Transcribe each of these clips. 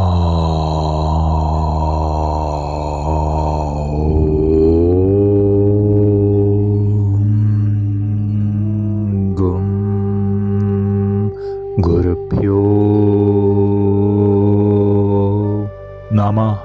ഗും ഗുരുഭ്യോ നമഃ.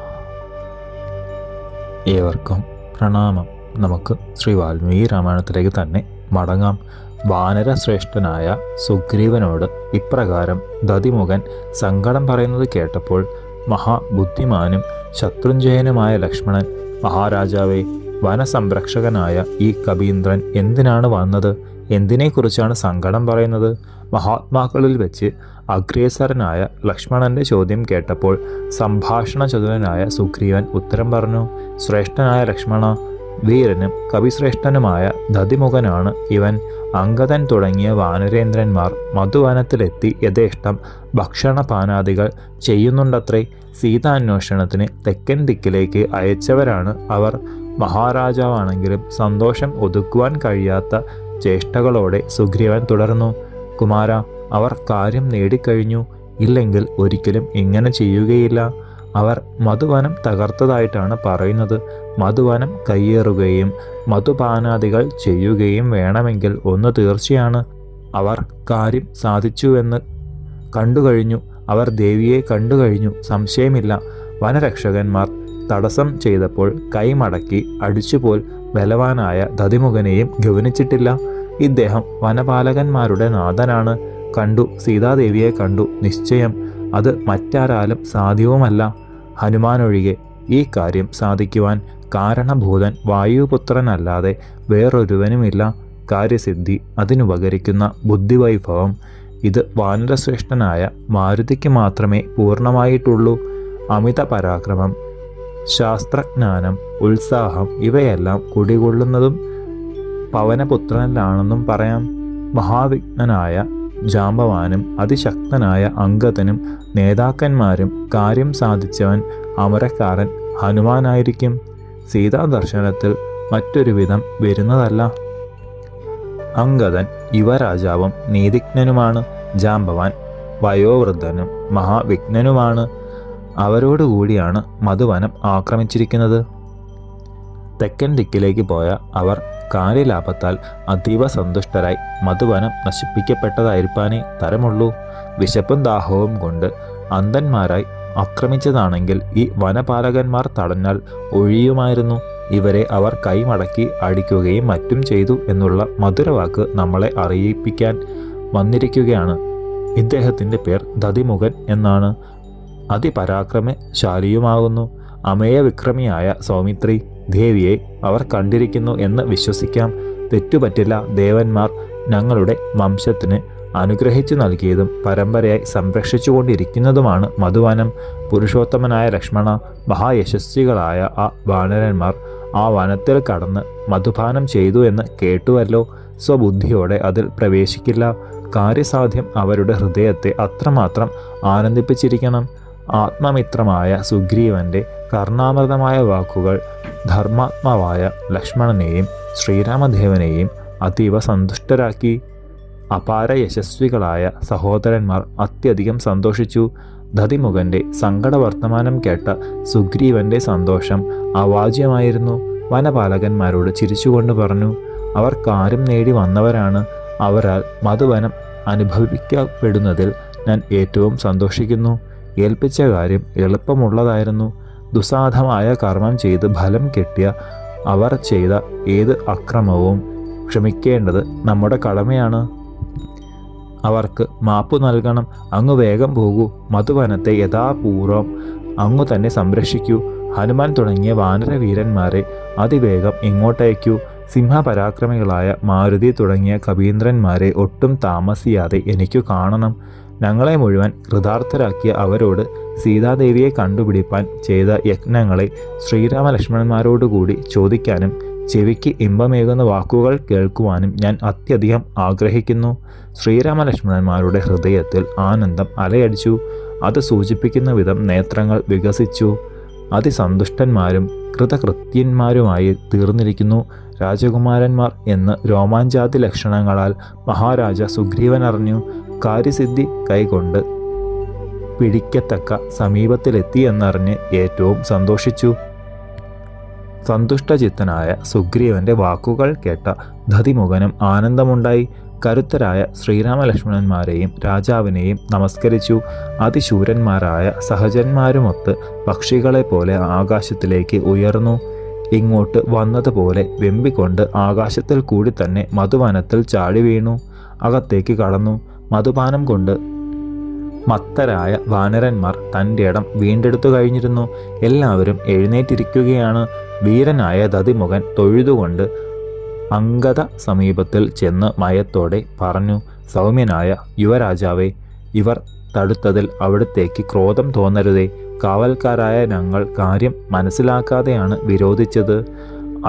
ഏവർക്കും പ്രണാമം. നമുക്ക് ശ്രീ വാൽമീകി രാമായണത്തിലേക്ക് തന്നെ മടങ്ങാം. വാനരശ്രേഷ്ഠനായ സുഗ്രീവനോട് ഇപ്രകാരം ദതിമുഖൻ സങ്കടം പറയുന്നത് കേട്ടപ്പോൾ മഹാബുദ്ധിമാനും ശത്രുഞ്ജയനുമായ ലക്ഷ്മണൻ, മഹാരാജാവേ, വനസംരക്ഷകനായ ഈ കപീന്ദ്രൻ എന്തിനാണ് വന്നത്? എന്തിനെക്കുറിച്ചാണ് സങ്കടം പറയുന്നത്? മഹാത്മാക്കളിൽ വെച്ച് അഗ്രേസരനായ ലക്ഷ്മണന്റെ ചോദ്യം കേട്ടപ്പോൾ സംഭാഷണ ചതുരനായ സുഗ്രീവൻ ഉത്തരം പറഞ്ഞു. ശ്രേഷ്ഠനായ ലക്ഷ്മണ, വീരനും കവിശ്രേഷ്ഠനുമായ ദതിമുഖനാണ് ഇവൻ. അംഗദൻ തുടങ്ങിയ വാനരേന്ദ്രന്മാർ മധുവനത്തിലെത്തി യഥേഷ്ടം ഭക്ഷണപാനാദികൾ ചെയ്യുന്നുണ്ടത്രേ. സീതാന്വേഷണത്തിന് തെക്കൻ ദിക്കിലേക്ക് അയച്ചവരാണ് അവർ. മഹാരാജാവാണെങ്കിലും സന്തോഷം ഒതുക്കുവാൻ കഴിയാത്ത ചേഷ്ടകളോടെ സുഗ്രീവൻ തുടർന്നു. കുമാര, അവർ കാര്യം നേടിക്കഴിഞ്ഞു. ഇല്ലെങ്കിൽ ഒരിക്കലും ഇങ്ങനെ ചെയ്യുകയില്ല. അവർ മധുവനം തകർത്തതായിട്ടാണ് പറയുന്നത്. മധുവനം കയ്യേറുകയും മധുപാനാദികൾ ചെയ്യുകയും വേണമെങ്കിൽ ഒന്ന് തീർച്ചയാണ്. അവർ കാര്യം സാധിച്ചുവെന്ന് കണ്ടുകഴിഞ്ഞു. അവർ ദേവിയെ കണ്ടുകഴിഞ്ഞു, സംശയമില്ല. വനരക്ഷകന്മാർ തടസ്സം ചെയ്തപ്പോൾ കൈമടക്കി അടിച്ചുപോൽ ബലവാനായ ദതിമുഖനെയും ഗവനിച്ചിട്ടില്ല. ഇദ്ദേഹം വനപാലകന്മാരുടെ നാഥനാണ്. കണ്ടു, സീതാദേവിയെ കണ്ടു, നിശ്ചയം. അത് മറ്റാരാലും സാധ്യവുമല്ല, ഹനുമാനൊഴികെ. ഈ കാര്യം സാധിക്കുവാൻ കാരണഭൂതൻ വായുപുത്രനല്ലാതെ വേറൊരുവനുമില്ല. കാര്യസിദ്ധി, അതിനുപകരിക്കുന്ന ബുദ്ധിവൈഭവം, ഇത് വാനരശ്രേഷ്ഠനായ മാരുതിക്ക് മാത്രമേ പൂർണ്ണമായിട്ടുള്ളൂ. അമിത പരാക്രമം, ശാസ്ത്രജ്ഞാനം, ഉത്സാഹം ഇവയെല്ലാം കുടികൊള്ളുന്നതും പവനപുത്രനിലാണെന്നും പറയാം. മഹാവിഘ്നനായ ജാമ്പവാനും അതിശക്തനായ അംഗദനും നേതാക്കന്മാരും കാര്യം സാധിച്ചവൻ അമരക്കാരൻ ഹനുമാനായിരിക്കും. സീതാദർശനത്തിൽ മറ്റൊരു വിധം വരുന്നതല്ല. അംഗദൻ യുവരാജാവും നീതിജ്ഞനുമാണ്. ജാമ്പവാൻ വയോവൃദ്ധനും മഹാവിഘ്നനുമാണ്. അവരോടുകൂടിയാണ് മധുവനം ആക്രമിച്ചിരിക്കുന്നത്. തെക്കൻ ദിക്കിലേക്ക് പോയ അവർ കാര്യലാഭത്താൽ അതീവ സന്തുഷ്ടരായി. മധുവനം നശിപ്പിക്കപ്പെട്ടതായിരിക്കാനേ തരമുള്ളൂ. വിശപ്പും ദാഹവും കൊണ്ട് അന്ധന്മാരായി ആക്രമിച്ചതാണെങ്കിൽ ഈ വനപാലകന്മാർ തടഞ്ഞാൽ ഒഴിയുമായിരുന്നു. ഇവരെ അവർ കൈമടക്കി അടിക്കുകയും മറ്റും ചെയ്തു എന്നുള്ള മധുരവാക്ക് നമ്മളെ അറിയിപ്പിക്കാൻ വന്നിരിക്കുകയാണ്. ഇദ്ദേഹത്തിൻ്റെ പേർ ദതിമുഖൻ എന്നാണ്. അതിപരാക്രമശാലിയുമാകുന്നു. അമേയവിക്രമിയായ സൗമിത്രി ദേവിയെ അവർ കണ്ടിരിക്കുന്നു എന്ന് വിശ്വസിക്കാം. തെറ്റുപറ്റില്ല. ദേവന്മാർ ഞങ്ങളുടെ വംശത്തിന് അനുഗ്രഹിച്ചു നൽകിയതും പരമ്പരയായി സംരക്ഷിച്ചുകൊണ്ടിരിക്കുന്നതുമാണ് മധുവനം. പുരുഷോത്തമനായ ലക്ഷ്മണ, മഹായശസ്വികളായ ആ വാനരന്മാർ ആ വനത്തിൽ കടന്ന് മധുപാനം ചെയ്തു എന്ന് കേട്ടുവല്ലോ. സ്വബുദ്ധിയോടെ അതിൽ പ്രവേശിക്കില്ല. കാര്യസാധ്യം അവരുടെ ഹൃദയത്തെ അത്രമാത്രം ആനന്ദിപ്പിച്ചിരിക്കണം. ആത്മമിത്രമായ സുഗ്രീവന്റെ കർണാമൃതമായ വാക്കുകൾ ധർമാത്മാവായ ലക്ഷ്മണനെയും ശ്രീരാമദേവനെയും അതീവ സന്തുഷ്ടരാക്കി. അപാര യശസ്വികളായ സഹോദരന്മാർ അത്യധികം സന്തോഷിച്ചു. ദതിമുഖന്റെ സങ്കടവർത്തമാനം കേട്ട സുഗ്രീവന്റെ സന്തോഷം അവാച്യമായിരുന്നു. വനപാലകന്മാരോട് ചിരിച്ചുകൊണ്ട് പറഞ്ഞു, അവർ കാര്യം നേടി വന്നവരാണ്. അവരാൽ മധുവനം അനുഭവിക്കപ്പെടുന്നതിൽ ഞാൻ ഏറ്റവും സന്തോഷിക്കുന്നു. ഏൽപ്പിച്ച കാര്യം എളുപ്പമുള്ളതായിരുന്നു. ദുസ്സാധമായ കർമ്മം ചെയ്ത് ഫലം കിട്ടിയ അവർ ചെയ്ത ഏത് അക്രമവും ക്ഷമിക്കേണ്ടത് നമ്മുടെ കടമയാണ്. അവർക്ക് മാപ്പു നൽകണം. അങ്ങ് വേഗം പോകൂ. മധുവനത്തെ യഥാപൂർവം അങ്ങു തന്നെ സംരക്ഷിക്കൂ. ഹനുമാൻ തുടങ്ങിയ വാനരവീരന്മാരെ അതിവേഗം ഇങ്ങോട്ടയക്കൂ. സിംഹപരാക്രമികളായ മാരുതി തുടങ്ങിയ കവീന്ദ്രന്മാരെ ഒട്ടും താമസിയാതെ എനിക്കു കാണണം. ഞങ്ങളെ മുഴുവൻ കൃതാർത്ഥരാക്കിയ അവരോട് സീതാദേവിയെ കണ്ടുപിടിപ്പാൻ ചെയ്ത യജ്ഞങ്ങളെ ശ്രീരാമലക്ഷ്മണന്മാരോടുകൂടി ചോദിക്കാനും ചെവിക്ക് ഇമ്പമേകുന്ന വാക്കുകൾ കേൾക്കുവാനും ഞാൻ അത്യധികം ആഗ്രഹിക്കുന്നു. ശ്രീരാമലക്ഷ്മണന്മാരുടെ ഹൃദയത്തിൽ ആനന്ദം അലയടിച്ചു. അത് സൂചിപ്പിക്കുന്ന വിധം നേത്രങ്ങൾ വികസിച്ചു. അതിസന്തുഷ്ടന്മാരും കൃതകൃത്യന്മാരുമായി തീർന്നിരിക്കുന്നു രാജകുമാരന്മാർ എന്ന് രോമാഞ്ചാതി ലക്ഷണങ്ങളാൽ മഹാരാജ സുഗ്രീവൻ അറിഞ്ഞു. കാര്യസിദ്ധി കൈകൊണ്ട് പിടിക്കത്തക്ക സമീപത്തിലെത്തി എന്നറിഞ്ഞ് ഏറ്റവും സന്തോഷിച്ചു. സന്തുഷ്ടചിത്തനായ സുഗ്രീവന്റെ വാക്കുകൾ കേട്ട ദധിമുഖനും ആനന്ദമുണ്ടായി. കരുത്തരായ ശ്രീരാമലക്ഷ്മണന്മാരെയും രാജാവിനെയും നമസ്കരിച്ചു. അതിശൂരന്മാരായ സഹജന്മാരുമൊത്ത് പക്ഷികളെപ്പോലെ ആകാശത്തിലേക്ക് ഉയർന്നു. ഇങ്ങോട്ട് വന്നതുപോലെ വെമ്പിക്കൊണ്ട് ആകാശത്തിൽ കൂടി തന്നെ മധുവനത്തിൽ ചാടി വീണു. അകത്തേക്ക് കടന്നു. മധുപാനം കൊണ്ട് മത്തരായ വാനരന്മാർ തൻ്റെ ഇടം വീണ്ടെടുത്തു കഴിഞ്ഞിരുന്നു. എല്ലാവരും എഴുന്നേറ്റിരിക്കുകയാണ്. വീരനായ ദധിമുഖൻ തൊഴുതുകൊണ്ട് അംഗദ സമീപത്തിൽ ചെന്ന് മയത്തോടെ പറഞ്ഞു, സൗമ്യനായ യുവരാജാവേ, ഇവർ തടുത്തതിൽ അവിടുത്തേക്ക് ക്രോധം തോന്നരുതേ. കാവൽക്കാരായ ഞങ്ങൾ കാര്യം മനസ്സിലാക്കാതെയാണ് വിരോധിച്ചത്.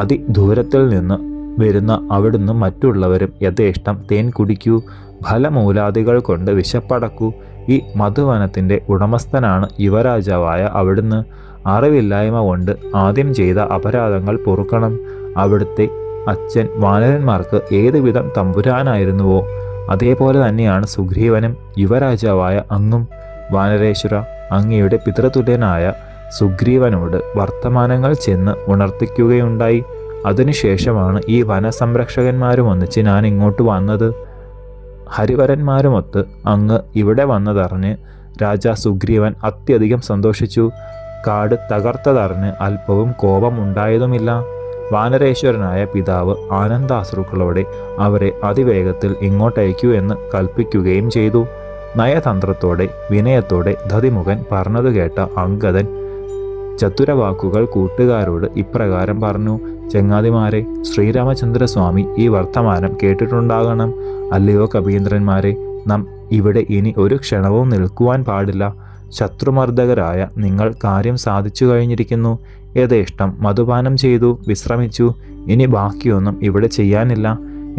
അതിദൂരത്തിൽ നിന്ന് വരുന്ന അവിടുന്ന് മറ്റുള്ളവരും യഥേഷ്ടം തേൻ കുടിക്കൂ. ഫലമൂലാദികൾ കൊണ്ട് വിശപ്പടക്കൂ. ഈ മധുവനത്തിൻ്റെ ഉടമസ്ഥനാണ് യുവരാജാവായ അവിടുന്ന്. അറിവില്ലായ്മ കൊണ്ട് ആദ്യം ചെയ്ത അപരാധങ്ങൾ പൊറുക്കണം. അവിടുത്തെ അച്ഛൻ വാനരന്മാർക്ക് ഏതുവിധം തമ്പുരാനായിരുന്നുവോ അതേപോലെ തന്നെയാണ് സുഗ്രീവനും യുവരാജാവായ അങ്ങും. വാനരേശ്വര, അങ്ങയുടെ പിതൃതുല്യനായ സുഗ്രീവനോട് വർത്തമാനങ്ങൾ ചെന്ന് ഉണർത്തിക്കുകയുണ്ടായി. അതിനുശേഷമാണ് ഈ വനസംരക്ഷകന്മാരും ഒന്നിച്ച് ഞാൻ ഇങ്ങോട്ട് വന്നത്. ഹരിവരന്മാരുമൊത്ത് അങ്ങ് ഇവിടെ വന്നതറിഞ്ഞ് രാജാ സുഗ്രീവൻ അത്യധികം സന്തോഷിച്ചു. കാട് തകർത്തതറിഞ്ഞ് അല്പവും കോപം ഉണ്ടായതുമില്ല. വാനരേശ്വരനായ പിതാവ് ആനന്ദാശ്രുക്കളോടെ അവരെ അതിവേഗത്തിൽ ഇങ്ങോട്ടയക്കൂ എന്ന് കൽപ്പിക്കുകയും ചെയ്തു. നയതന്ത്രത്തോടെ വിനയത്തോടെ ദധിമുഖൻ പറഞ്ഞതു കേട്ട അംഗദൻ ചതുരവാക്കുകൾ കൂട്ടുകാരോട് ഇപ്രകാരം പറഞ്ഞു. ചങ്ങാതിമാരെ, ശ്രീരാമചന്ദ്രസ്വാമി ഈ വർത്തമാനം കേട്ടിട്ടുണ്ടാകണം. അല്ലയോ കവീന്ദ്രന്മാരെ, നാം ഇവിടെ ഇനി ഒരു ക്ഷണവും നിൽക്കുവാൻ പാടില്ല. ശത്രുമർദ്ദകരായ നിങ്ങൾ കാര്യം സാധിച്ചു കഴിഞ്ഞിരിക്കുന്നു. യഥേഷ്ടം മധുപാനം ചെയ്തു വിശ്രമിച്ചു. ഇനി ബാക്കിയൊന്നും ഇവിടെ ചെയ്യാനില്ല.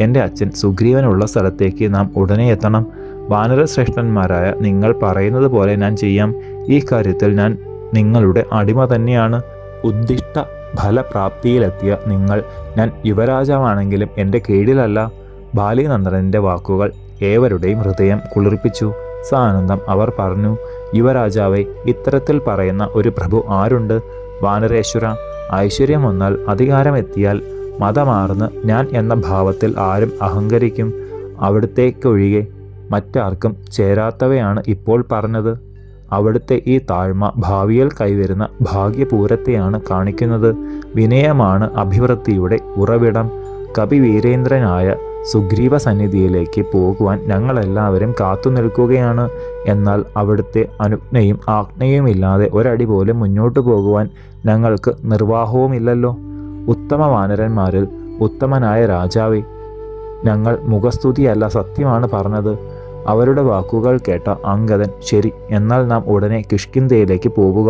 എൻ്റെ അച്ഛൻ സുഗ്രീവനുള്ള സ്ഥലത്തേക്ക് നാം ഉടനെ എത്തണം. വാനരശ്രേഷ്ഠന്മാരായ നിങ്ങൾ പറയുന്നത് പോലെ ഞാൻ ചെയ്യാം. ഈ കാര്യത്തിൽ ഞാൻ നിങ്ങളുടെ അടിമ തന്നെയാണ്. ഉദ്ദിഷ്ട ഫലപ്രാപ്തിയിലെത്തിയ നിങ്ങൾ ഞാൻ യുവരാജാവാണെങ്കിലും എൻ്റെ കീഴിലല്ല. ബാലിനന്ദനൻ്റെ വാക്കുകൾ ഏവരുടെയും ഹൃദയം കുളിർപ്പിച്ചു. സാനന്ദം അവർ പറഞ്ഞു, യുവരാജാവെ, ഇത്തരത്തിൽ പറയുന്ന ഒരു പ്രഭു ആരുണ്ട്? വാനരേശ്വര, ഐശ്വര്യം വന്നാൽ അധികാരമെത്തിയാൽ മതമാർന്ന് ഞാൻ എന്ന ഭാവത്തിൽ ആരും അഹങ്കരിക്കും. അവിടുത്തേക്കൊഴികെ മറ്റാർക്കും ചേരാത്തവയാണ് ഇപ്പോൾ പറഞ്ഞത്. അവിടുത്തെ ഈ താഴ്മ ഭാവിയിൽ കൈവരുന്ന ഭാഗ്യപൂരത്തെയാണ് കാണിക്കുന്നത്. വിനയമാണ് അഭിവൃദ്ധിയുടെ ഉറവിടം. കവിവീരേന്ദ്രനായ സുഗ്രീവ സന്നിധിയിലേക്ക് പോകുവാൻ ഞങ്ങളെല്ലാവരും കാത്തു നിൽക്കുകയാണ്. എന്നാൽ അവിടുത്തെ അനുജ്ഞയും ആജ്ഞയുമില്ലാതെ ഒരടി പോലും മുന്നോട്ടു പോകുവാൻ ഞങ്ങൾക്ക് നിർവാഹവുമില്ലല്ലോ. ഉത്തമ വാനരന്മാരിൽ ഉത്തമനായ രാജാവേ, ഞങ്ങൾ മുഖസ്തുതിയല്ല, സത്യമാണ് പറഞ്ഞത്. അവരുടെ വാക്കുകൾ കേട്ട അംഗദൻ, ശരി, എന്നാൽ നാം ഉടനെ കിഷ്കിന്ധയിലേക്ക് പോവുക.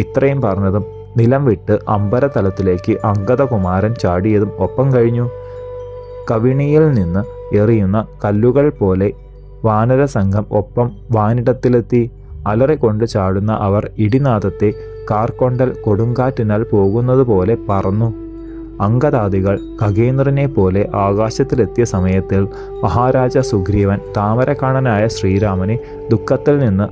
ഇത്രയും പറഞ്ഞതും നിലം വിട്ട് അമ്പരതലത്തിലേക്ക് അംഗദകുമാരൻ ചാടിയതും ഒപ്പം കഴിഞ്ഞു. കവിണിയിൽ നിന്ന് എറിയുന്ന കല്ലുകൾ പോലെ വാനരസംഘം ഒപ്പം വാനിടത്തിലെത്തി. അലറിക്കൊണ്ട് ചാടുന്ന അവർ ഇടിനാദത്തെ കാർക്കൊണ്ടൽ കൊടുങ്കാറ്റിനാൽ പോകുന്നത് പോലെ പറന്നു. അംഗദാദികൾ ഖഗേന്ദ്രനെ പോലെ ആകാശത്തിലെത്തിയ സമയത്തിൽ മഹാരാജ സുഗ്രീവൻ താമരക്കാണനായ ശ്രീരാമനെ ദുഃഖത്തിൽ നിന്ന്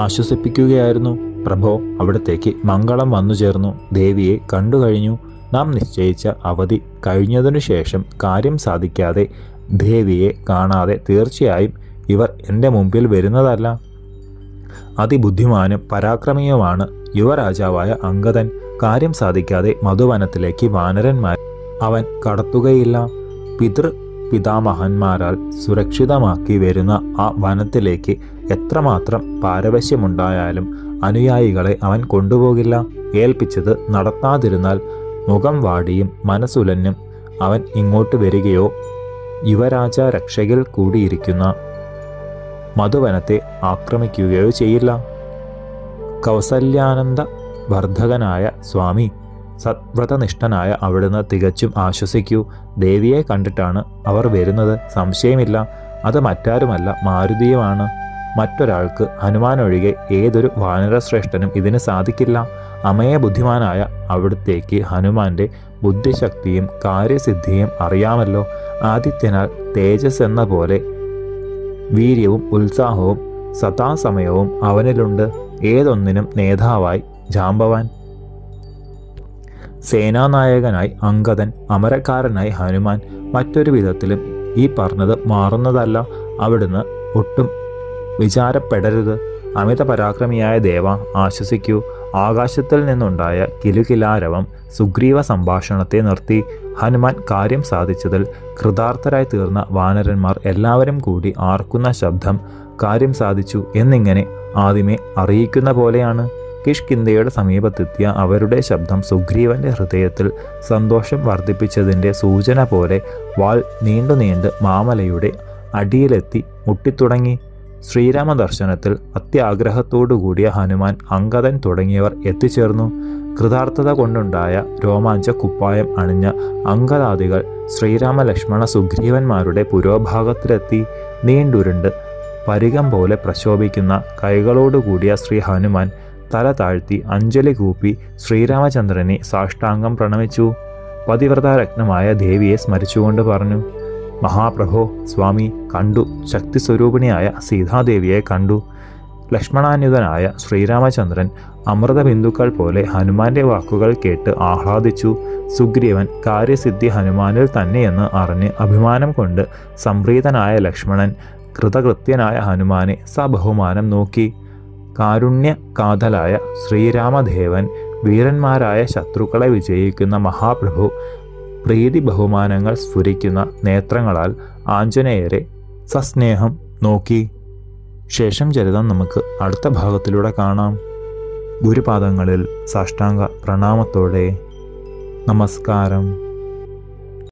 ആശ്വസിപ്പിക്കുകയായിരുന്നു. പ്രഭോ, അവിടത്തേക്ക് മംഗളം വന്നു ചേർന്നു. ദേവിയെ കണ്ടുകഴിഞ്ഞു. നാം നിശ്ചയിച്ച അവധി കഴിഞ്ഞതിനു ശേഷം കാര്യം സാധിക്കാതെ ദേവിയെ കാണാതെ തീർച്ചയായും ഇവർ എൻ്റെ മുമ്പിൽ വരുന്നതല്ല. അതിബുദ്ധിമാനും പരാക്രമിയുമാണ് യുവരാജാവായ അംഗദൻ. കാര്യം സാധിക്കാതെ മധുവനത്തിലേക്ക് വാനരന്മാർ അവൻ കടത്തുകയില്ല. പിതാമഹന്മാരാൽ സുരക്ഷിതമാക്കി വരുന്ന ആ വനത്തിലേക്ക് എത്രമാത്രം പാരവശ്യമുണ്ടായാലും അനുയായികളെ അവൻ കൊണ്ടുപോകില്ല. ഏൽപ്പിച്ചത് നടത്താതിരുന്നാൽ മുഖം വാടിയും മനസ്സുലഞ്ഞും അവൻ ഇങ്ങോട്ട് വരികയോ യുവരാജ രക്ഷയിൽ കൂടിയിരിക്കുന്ന മധുവനത്തെ ആക്രമിക്കുകയോ ചെയ്യില്ല. കൗസല്യാനന്ദ വർദ്ധകനായ സ്വാമി, സത്വ്രതനിഷ്ഠനായ അവിടുന്ന് തികച്ചും ആശ്വസിക്കൂ. ദേവിയെ കണ്ടിട്ടാണ് അവർ വരുന്നത്, സംശയമില്ല. അത് മറ്റാരുമല്ല, മാരുതിയുമാണ്. മറ്റൊരാൾക്ക് ഹനുമാനൊഴികെ ഏതൊരു വാനരശ്രേഷ്ഠനും ഇതിന് സാധിക്കില്ല. അമയ ബുദ്ധിമാനായ അവിടുത്തേക്ക് ഹനുമാന്റെ ബുദ്ധിശക്തിയും കാര്യസിദ്ധിയും അറിയാമല്ലോ. ആദിത്യനാൽ തേജസ് എന്ന പോലെ വീര്യവും ഉത്സാഹവും സദാസമയവും അവനിലുണ്ട്. ഏതൊന്നിനും നേതാവായി ജാമ്പവാൻ. സേനാനായകനായി അംഗദൻ, അമരക്കാരനായി ഹനുമാൻ. മറ്റൊരു വിധത്തിലും ഈ പറഞ്ഞത് മാറുന്നതല്ല. അവിടുന്ന് ഒട്ടും വിചാരപ്പെടരുത്. അമിത പരാക്രമിയായ ദേവ, ആശ്വസിക്കൂ. ആകാശത്തിൽ നിന്നുണ്ടായ കിലുകിലാരവം സുഗ്രീവ സംഭാഷണത്തെ നിർത്തി. ഹനുമാൻ കാര്യം സാധിച്ചതിൽ കൃതാർത്ഥരായി തീർന്ന വാനരന്മാർ എല്ലാവരും കൂടി ആർക്കുന്ന ശബ്ദം കാര്യം സാധിച്ചു എന്നിങ്ങനെ ആദ്യമേ അറിയിക്കുന്ന പോലെയാണ്. കിഷ്കിന്ധയുടെ സമീപത്തെത്തിയ അവരുടെ ശബ്ദം സുഗ്രീവന്റെ ഹൃദയത്തിൽ സന്തോഷം വർദ്ധിപ്പിച്ചതിൻ്റെ സൂചന പോലെ വാൾ നീണ്ടു നീണ്ട് മാമലയുടെ അടിയിലെത്തി മുട്ടിത്തുടങ്ങി. ശ്രീരാമദർശനത്തിൽ അത്യാഗ്രഹത്തോടുകൂടിയ ഹനുമാൻ, അംഗദൻ തുടങ്ങിയവർ എത്തിച്ചേർന്നു. കൃതാർത്ഥത കൊണ്ടുണ്ടായ രോമാഞ്ച കുപ്പായം അണിഞ്ഞ അംഗദാദികൾ ശ്രീരാമ ലക്ഷ്മണ സുഗ്രീവന്മാരുടെ പുരോഭാഗത്തിലെത്തി. നീണ്ടുരുണ്ട് പരികം പോലെ പ്രശോഭിക്കുന്ന കൈകളോടുകൂടിയ ശ്രീ ഹനുമാൻ തല താഴ്ത്തി അഞ്ജലി കൂപ്പി ശ്രീരാമചന്ദ്രനെ സാഷ്ടാംഗം പ്രണമിച്ചു. പതിവ്രതാരത്നമായ ദേവിയെ സ്മരിച്ചുകൊണ്ട് പറഞ്ഞു: മഹാപ്രഭോ, സ്വാമി, കണ്ടു. ശക്തിസ്വരൂപിണിയായ സീതാദേവിയെ കണ്ടു. ലക്ഷ്മണാന്യുതനായ ശ്രീരാമചന്ദ്രൻ അമൃതബിന്ദുക്കൾ പോലെ ഹനുമാന്റെ വാക്കുകൾ കേട്ട് ആഹ്ലാദിച്ചു. സുഗ്രീവൻ കാര്യസിദ്ധി ഹനുമാനിൽ തന്നെയെന്ന് അറിഞ്ഞ് അഭിമാനം കൊണ്ട് സംപ്രീതനായ ലക്ഷ്മണൻ കൃതകൃത്യനായ ഹനുമാനെ സബഹുമാനം നോക്കി. കാരുണ്യകാതലായ ശ്രീരാമദേവൻ, വീരന്മാരായ ശത്രുക്കളെ വിജയിക്കുന്ന മഹാപ്രഭു, പ്രീതി ബഹുമാനങ്ങൾ സ്ഫുരിക്കുന്ന നേത്രങ്ങളാൽ ആഞ്ജനേയരെ സസ്നേഹം നോക്കി. ശേഷം ചരിതം നമുക്ക് അടുത്ത ഭാഗത്തിലൂടെ കാണാം. ഗുരുപാദങ്ങളിൽ സാഷ്ടാംഗ പ്രണാമത്തോടെ നമസ്കാരം.